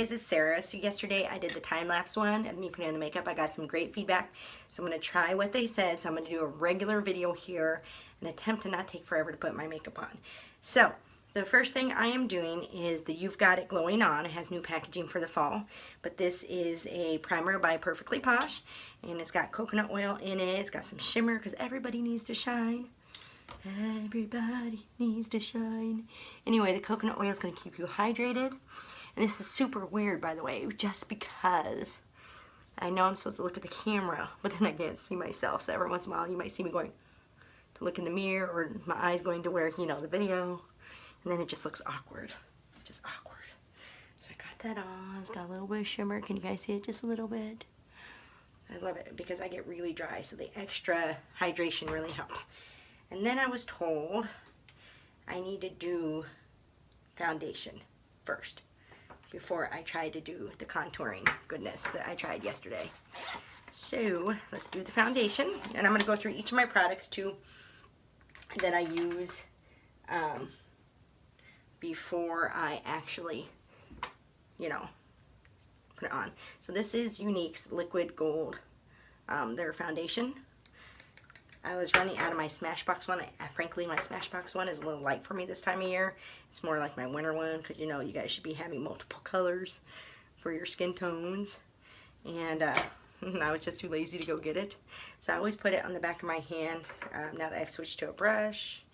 guys, it's Sarah. So yesterday I did the time-lapse one of me putting on the makeup. I got some great feedback, so I'm going to try what they said. So I'm going to do a regular video here and attempt to not take forever to put my makeup on. So the first thing I am doing is the You've Got It Glowing On. It has new packaging for the fall, but this is a primer by Perfectly Posh, and it's got coconut oil in it. It's got some shimmer because everybody needs to shine. Everybody needs to shine. Anyway, the coconut oil is going to keep you hydrated. And this is super weird, by the way, just because I know I'm supposed to look at the camera, but then I can't see myself. So every once in a while, you might see me going to look in the mirror, or my eyes going to where, you know, the video. And then it just looks awkward. Just awkward. So I got that on. It's got a little bit of shimmer. Can you guys see it? Just a little bit. I love it because I get really dry, so the extra hydration really helps. And then I was told I need to do foundation first before I try to do the contouring goodness that I tried yesterday. So let's do the foundation, and I'm going to go through each of my products too that I use before I actually, you know, put it on. So this is Younique's Liquid Gold, their foundation. I was running out of my Smashbox one. Frankly, my Smashbox one is a little light for me this time of year. It's more like my winter one because, you know, you guys should be having multiple colors for your skin tones. And I was just too lazy to go get it. So I always put it on the back of my hand. Now that I've switched to a brush,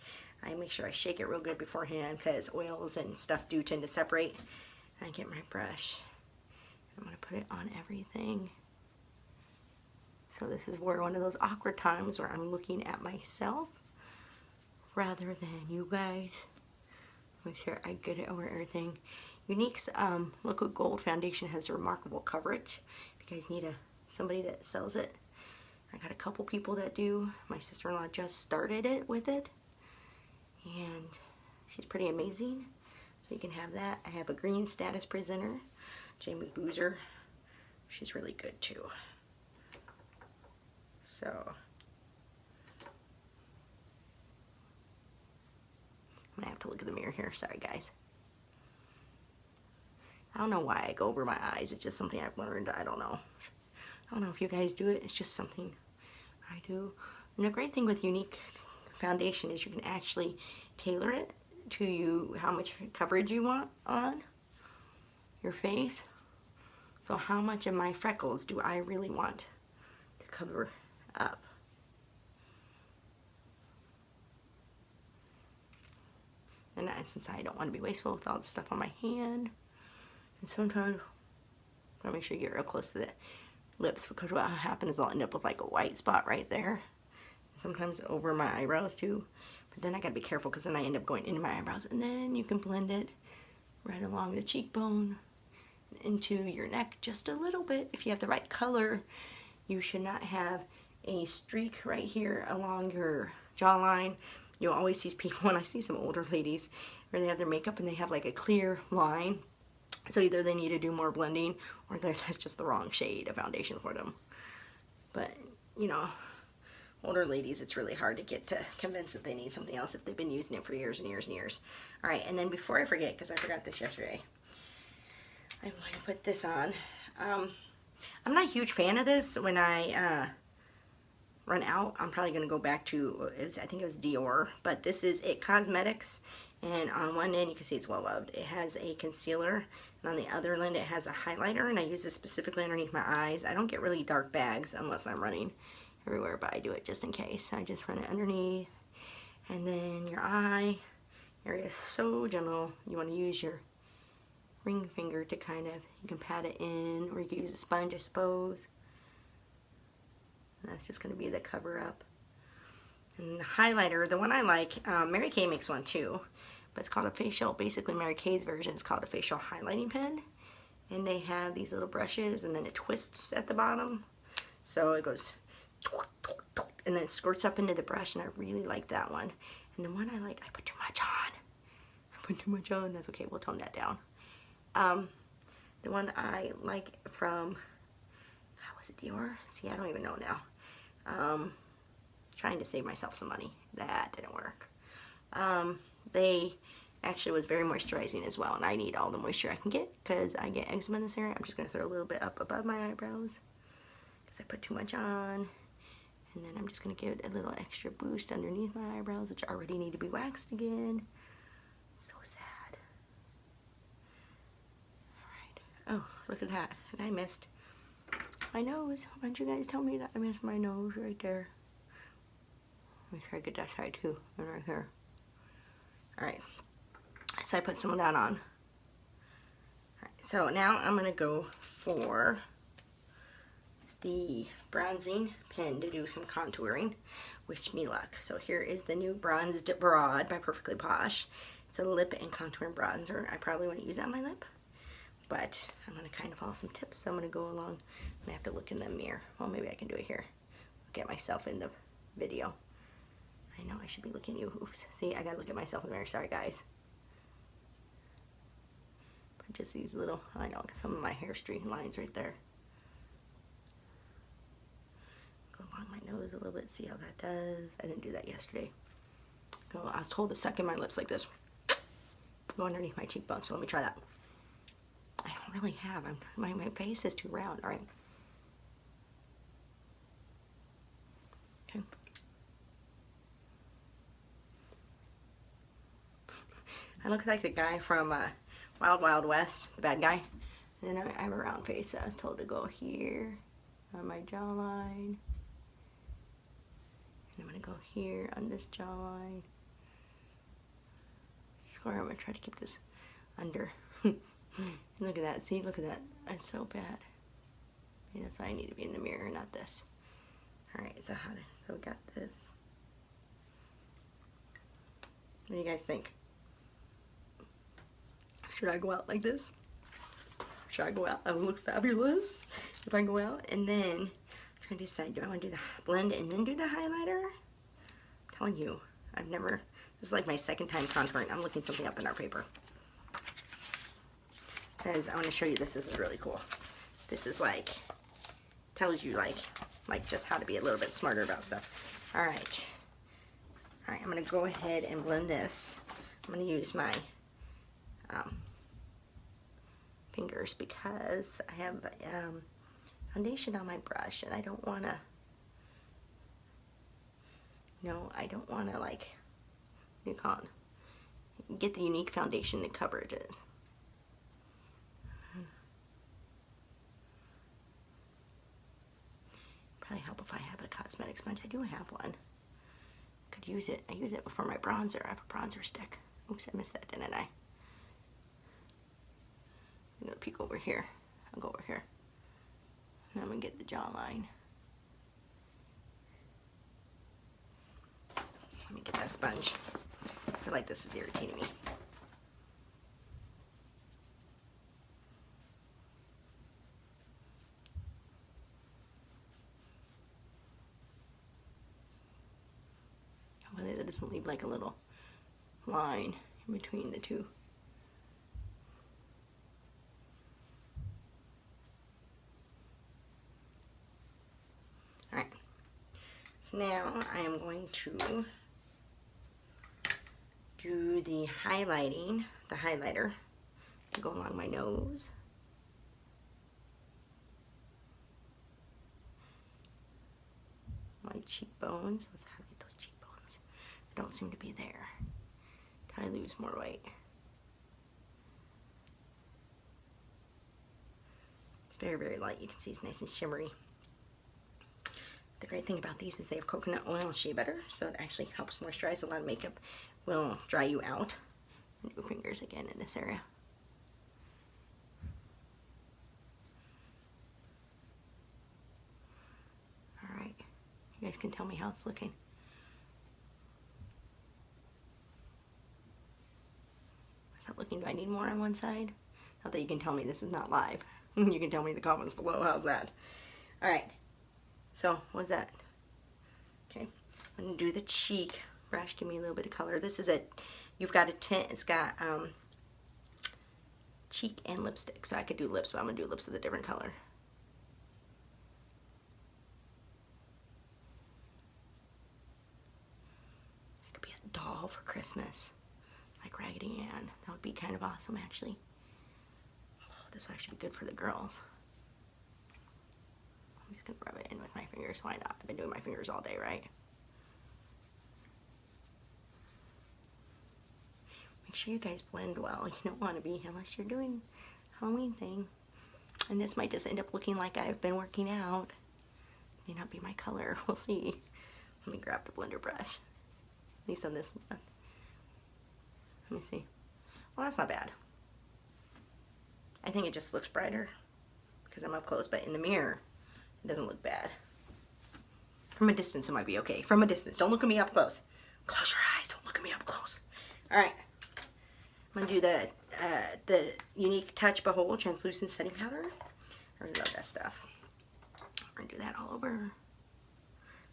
I make sure I shake it real good beforehand because oils and stuff do tend to separate. I get my brush. I'm going to put it on everything. So this is where one of those awkward times where I'm looking at myself rather than you guys. Make sure I get it over everything. Younique's Liquid Gold Foundation has remarkable coverage. If you guys need somebody that sells it, I got a couple people that do. My sister-in-law just started it with it, and she's pretty amazing. So you can have that. I have a green status presenter, Jamie Boozer. She's really good too. So I'm gonna have to look at the mirror here. Sorry, guys. I don't know why I go over my eyes. It's just something I've learned. I don't know. I don't know if you guys do it. It's just something I do. And the great thing with Younique foundation is you can actually tailor it to you, how much coverage you want on your face. So how much of my freckles do I really want to cover up? And since I don't want to be wasteful with all the stuff on my hand, and sometimes I make sure you get real close to the lips, because what will happen is I'll end up with like a white spot right there. Sometimes over my eyebrows too, but then I gotta be careful because then I end up going into my eyebrows, and then you can blend it right along the cheekbone into your neck just a little bit. If you have the right color, you should not have a streak right here along your jawline. You'll always see people, when I see some older ladies where they have their makeup and they have like a clear line. So either they need to do more blending, or that's just the wrong shade of foundation for them. But, you know, older ladies, it's really hard to get to convince that they need something else if they've been using it for years and years and years. All right, and then before I forget, because I forgot this yesterday, I'm going to put this on. I'm not a huge fan of this. When I run out, I'm probably going to go back to, I think it was Dior, but this is It Cosmetics, and on one end you can see it's well loved. It has a concealer, and on the other end it has a highlighter, and I use this specifically underneath my eyes. I don't get really dark bags unless I'm running everywhere, but I do it just in case. I just run it underneath, and then your eye area is so gentle. You want to use your ring finger to kind of, you can pat it in, or you can use a sponge, I suppose. And that's just going to be the cover up. And the highlighter, the one I like, Mary Kay makes one too, but it's called a facial, basically Mary Kay's version is called a facial highlighting pen. And they have these little brushes, and then it twists at the bottom. So it goes, and then it squirts up into the brush, and I really like that one. And the one I like, I put too much on. I put too much on, that's okay, we'll tone that down. The one I like from, was it Dior? See, I don't even know now. Trying to save myself some money. That didn't work. They actually was very moisturizing as well, and I need all the moisture I can get because I get eczema in this area. I'm just going to throw a little bit up above my eyebrows because I put too much on. And then I'm just going to give it a little extra boost underneath my eyebrows, which already need to be waxed again. So sad. Alright. Oh, look at that. And I missed my nose. Why don't you guys tell me that I missed my nose right there? Make sure I get that side too. And right here. Alright. So I put some of that on. Alright, so now I'm going to go for the bronzing pen to do some contouring. Wish me luck. So here is the new Bronzed Broad by Perfectly Posh. It's a lip and contouring bronzer. I probably wouldn't use that on my lip, but I'm going to kind of follow some tips. So I'm going to go along and I have to look in the mirror. Well, maybe I can do it here. Look at myself in the video. I know I should be looking at you. Oops. See, I got to look at myself in the mirror. Sorry, guys. But just these little, I know, some of my hair streak lines right there. Go along my nose a little bit, see how that does. I didn't do that yesterday. Go, I was told to suck in my lips like this. Go underneath my cheekbones, so let me try that. I don't really have, my face is too round. All right. Okay. I look like the guy from Wild Wild West, the bad guy. And then I have a round face, so I was told to go here on my jawline. And I'm going to go here on this jawline. Swear I'm going to try to keep this under. Look at that. See, look at that. I'm so bad. Maybe that's why I need to be in the mirror, not this. Alright, so we got this. What do you guys think? Should I go out like this? Should I go out? I would look fabulous if I go out. And then I'm trying to decide, do I want to do the blend and then do the highlighter? I'm telling you, I've never, this is like my second time contouring. I'm looking something up in our paper. Because I want to show you this. This is really cool. This is like, tells you like just how to be a little bit smarter about stuff. Alright. Alright, I'm going to go ahead and blend this. I'm going to use my fingers because I have foundation on my brush and I don't want to, I don't want to like, you can't get the unique foundation to cover it. Probably help if I have a cosmetic sponge. I do have one. Could use it. I use it for my bronzer. I have a bronzer stick. Oops, I missed that, didn't I? I'm gonna peek over here. I'll go over here. And I'm gonna get the jawline. Let me get that sponge. I feel like this is irritating me. Hopefully that doesn't leave like a little line in between the two. Alright, now I am going to do the highlighting, the highlighter to go along my nose. My cheekbones, let's highlight those cheekbones. They don't seem to be there. Till I lose more weight. It's very, very light. You can see it's nice and shimmery. The great thing about these is they have coconut oil and shea butter, so it actually helps moisturize. A lot of makeup will dry you out. And do fingers again in this area. Alright, you guys can tell me how it's looking. How's that looking? Do I need more on one side? Not that you can tell me, this is not live. You can tell me in the comments below. How's that? Alright. So, what's that? Okay, I'm going to do the cheek brush, give me a little bit of color. This is it. You've got a tint, it's got cheek and lipstick. So I could do lips, but I'm going to do lips with a different color. I could be a doll for Christmas. like Raggedy Ann. That would be kind of awesome, actually. Oh, this would actually be good for the girls. I'm just gonna rub it in with my fingers. Why not? I've been doing my fingers all day, right? Make sure you guys blend well. You don't want to be, unless you're doing Halloween thing. And this might just end up looking like I've been working out. May not be my color. We'll see. Let me grab the blender brush. At least on this one. Let me see. Well, that's not bad. I think it just looks brighter because I'm up close, but in the mirror, it doesn't look bad. From a distance, it might be okay. From a distance. Don't look at me up close. Close your eyes. Don't look at me up close. All right. I'm going to do the Unique Touch Behold Translucent Setting Powder. I really love that stuff. We're going to do that all over.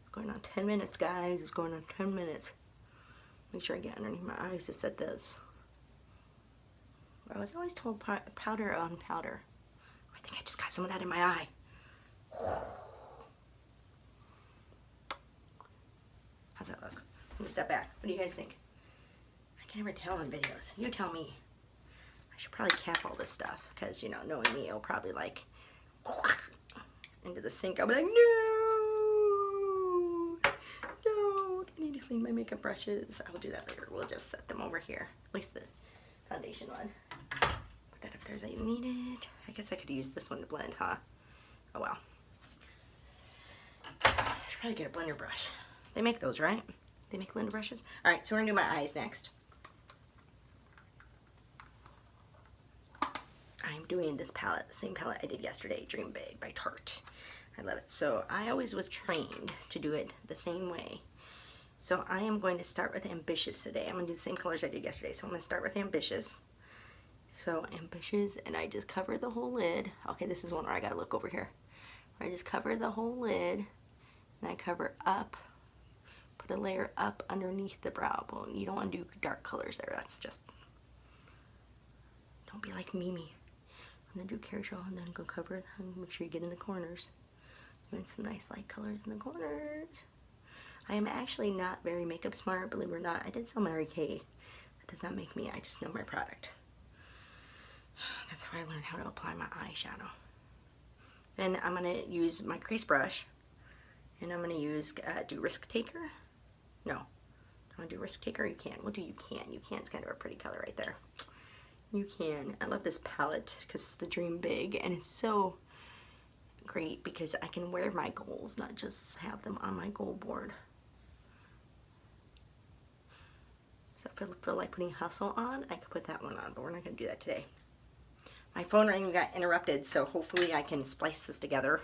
It's going on 10 minutes, guys. It's going on 10 minutes. Make sure I get underneath my eyes to set this. I was always told powder on powder. I think I just got some of that in my eye. How's that look? Let me step back. What do you guys think? I can never tell on videos. You tell me. I should probably cap all this stuff because, you know, knowing me, it'll probably like into the sink. I'll be like, no, don't. I need to clean my makeup brushes. I'll do that later. We'll just set them over here. At least the foundation one. Put that up there as I need it. I guess I could use this one to blend, huh? Oh well. I should probably get a blender brush. They make those, right? They make blender brushes? Alright, so we're gonna do my eyes next. I'm doing this palette, the same palette I did yesterday, Dream Big by Tarte. I love it. So I always was trained to do it the same way. So I am going to start with Ambitious today. I'm going to do the same colors I did yesterday. So I'm going to start with Ambitious. So Ambitious, and I just cover the whole lid. Okay, this is one where I got to look over here. Where I just cover the whole lid, and I cover up, put a layer up underneath the brow bone. You don't want to do dark colors there. That's just, don't be like Mimi. I'm going to do Carousel and then go cover it and make sure you get in the corners. Doing some nice light colors in the corners. I am actually not very makeup smart, believe it or not. I did sell Mary Kay. That does not make me, I just know my product. That's how I learned how to apply my eyeshadow. Then I'm going to use my crease brush. And I'm going to use, do Risk Taker. No. Do I want to do Risk Taker? You can. We'll do You Can. You Can is kind of a pretty color right there. You Can. I love this palette because it's the Dream Big. And it's so great because I can wear my goals, not just have them on my goal board. So if I feel like putting Hustle on, I could put that one on, but we're not going to do that today. My phone ring got interrupted, so hopefully I can splice this together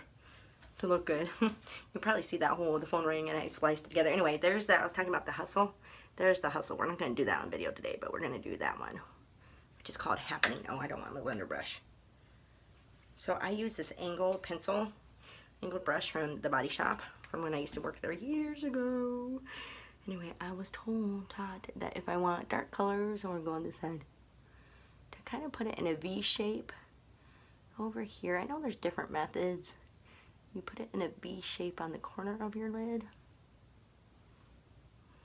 to look good. You'll probably see that hole with the phone ring and I spliced it together. Anyway, there's that. I was talking about the Hustle. There's the Hustle. We're not going to do that on video today, but we're going to do that one, which is called Happening. Oh, I don't want my blender brush. So I use this angled brush from the Body Shop from when I used to work there years ago. Anyway, I was taught that if I want dark colors, I'm going to go on this side, to kind of put it in a V shape over here. I know there's different methods. You put it in a V shape on the corner of your lid.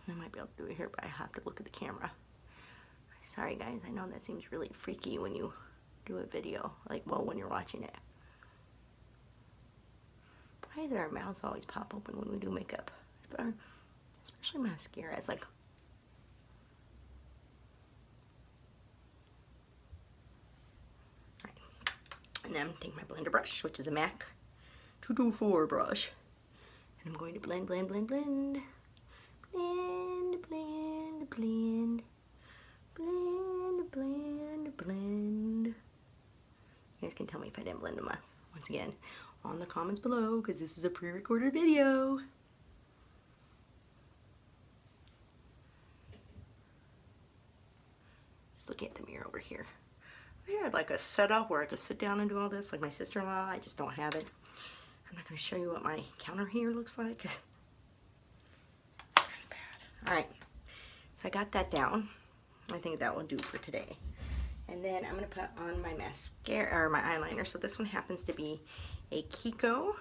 I might be able to do it here, but I have to look at the camera. Sorry guys, I know that seems really freaky when you do a video, like, well, when you're watching it. Why do our mouths always pop open when we do makeup? Especially mascara. It's like, right. And then take my blender brush, which is a MAC 224 brush, and I'm going to blend, blend, blend, blend, blend, blend, blend, blend, blend, blend. You guys can tell me if I didn't blend them up. Once again, on the comments below, because this is a pre-recorded video. Just looking at the mirror over here. I had like a setup where I could sit down and do all this, like my sister-in-law. I just don't have it. I'm not going to show you what my counter here looks like. Pretty bad. Alright, so I got that down. I think that will do for today. And then I'm going to put on my mascara, or my eyeliner. So this one happens to be a Kiko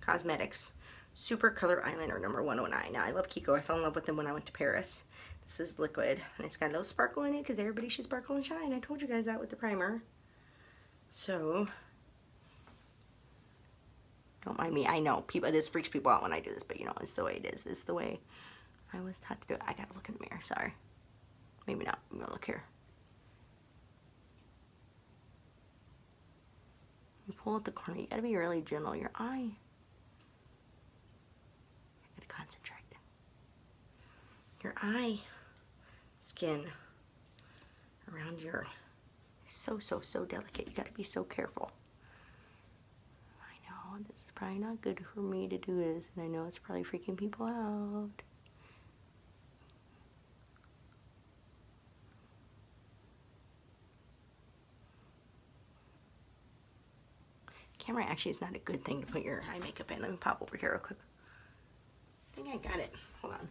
Cosmetics Super Color Eyeliner number 109. Now, I love Kiko. I fell in love with them when I went to Paris. This is liquid, and it's got a little sparkle in it because everybody should sparkle and shine. I told you guys that with the primer. So, don't mind me. I know, people, this freaks people out when I do this, but you know, it's the way it is. It's the way I was taught to do it. I gotta look in the mirror, sorry. Maybe not. I'm gonna look here. You pull at the corner. You gotta be really gentle. Your eye. I gotta concentrate. Your eye skin around your so delicate. You gotta be so careful. I know this is probably not good for me to do this, and I know it's probably freaking people out. Camera actually is not a good thing to put your eye makeup in. Let me pop over here real quick. I think I got it. Hold on.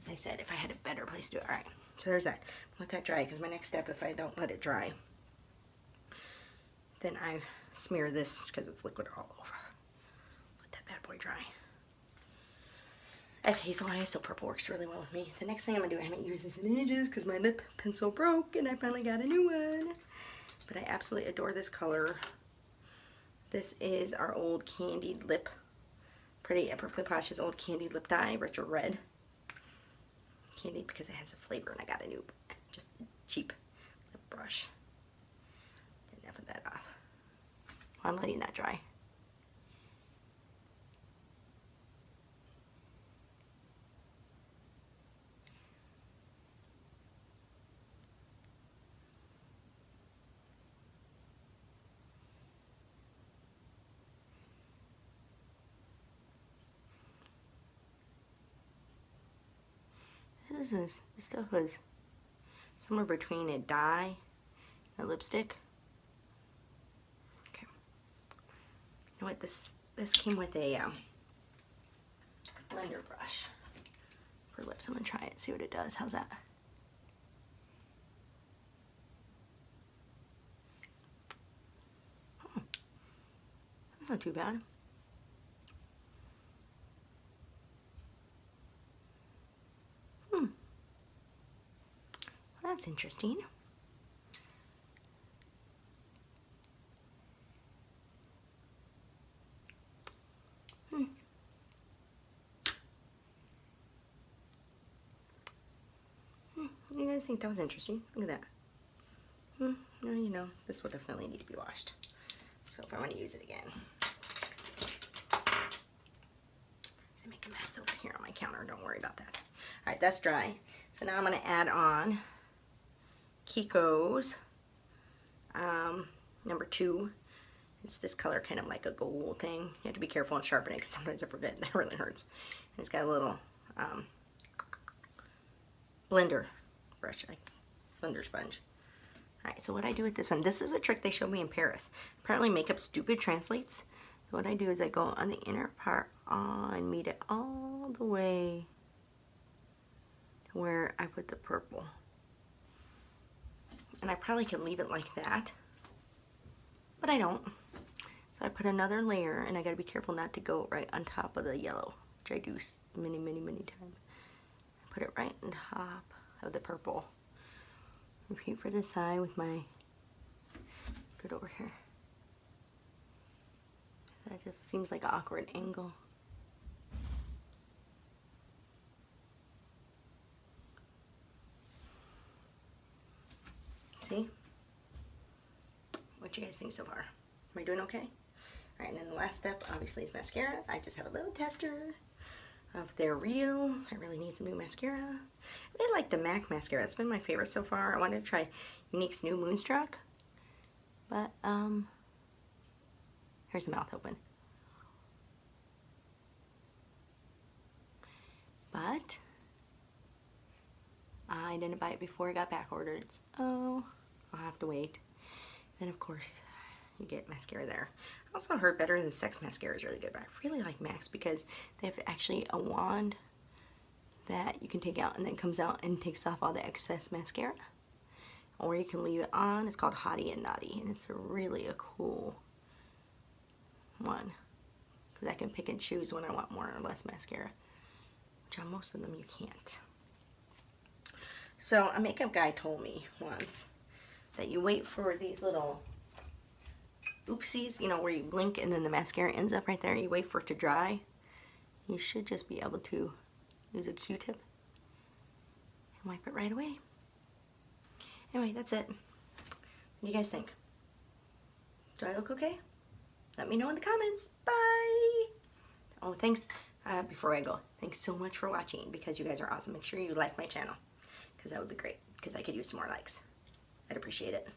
As I said, if I had a better place to do it. Alright, so there's that. Let that dry, because my next step, if I don't let it dry, then I smear this, because it's liquid all over. Let that bad boy dry. I have hazel eyes, so purple works really well with me. The next thing I'm going to do, I haven't used this in ages because my lip pencil broke and I finally got a new one. But I absolutely adore this color. This is our old candied lip. Perfectly Posh's old candied lip dye, retro red. Candied because it has a flavor, and I got a new, just cheap lip brush. Enough of that off. I'm letting that dry. This stuff was somewhere between a dye and a lipstick. Okay. You know what? This came with a blender brush for lips. I'm gonna try it, see what it does. How's that? Oh, that's not too bad. That's interesting. You guys think that was interesting? Look at that. No, you know, this will definitely need to be washed. So if I want to use it again. I make a mess over here on my counter. Don't worry about that. Alright, that's dry. So now I'm going to add on Kiko's number 2. It's this color, kind of like a gold thing. You have to be careful and sharpen it because sometimes I forget. That really hurts. And it's got a little blender brush, blender sponge. Alright, so what I do with this one, this is a trick they showed me in Paris. Apparently makeup stupid translates. So what I do is I go on the inner part and meet it all the way to where I put the purple. And I probably could leave it like that, but I don't. So I put another layer, and I gotta be careful not to go right on top of the yellow, which I do many times. I put it right on top of the purple. Repeat for this side with my, put it over here. That just seems like an awkward angle. See? What you guys think so far? Am I doing okay? Alright, and then the last step obviously is mascara. I just have a little tester of their real. I really need some new mascara. I really like the MAC mascara. It's been my favorite so far. I wanted to try Unique's new Moonstruck. But, here's the mouth open. But I didn't buy it before it got back ordered. So I'll have to wait. Then of course you get mascara there. I also heard Better Than Sex mascara is really good, but I really like MAC's because they have actually a wand that you can take out and then comes out and takes off all the excess mascara. Or you can leave it on. It's called Hottie and Naughty, and it's really a cool one. Because I can pick and choose when I want more or less mascara. Which on most of them you can't. So a makeup guy told me once that you wait for these little oopsies, you know, where you blink and then the mascara ends up right there. You wait for it to dry. You should just be able to use a Q-tip and wipe it right away. Anyway, that's it. What do you guys think? Do I look okay? Let me know in the comments. Bye! Oh, thanks. Before I go, thanks so much for watching because you guys are awesome. Make sure you like my channel because that would be great because I could use some more likes. I'd appreciate it.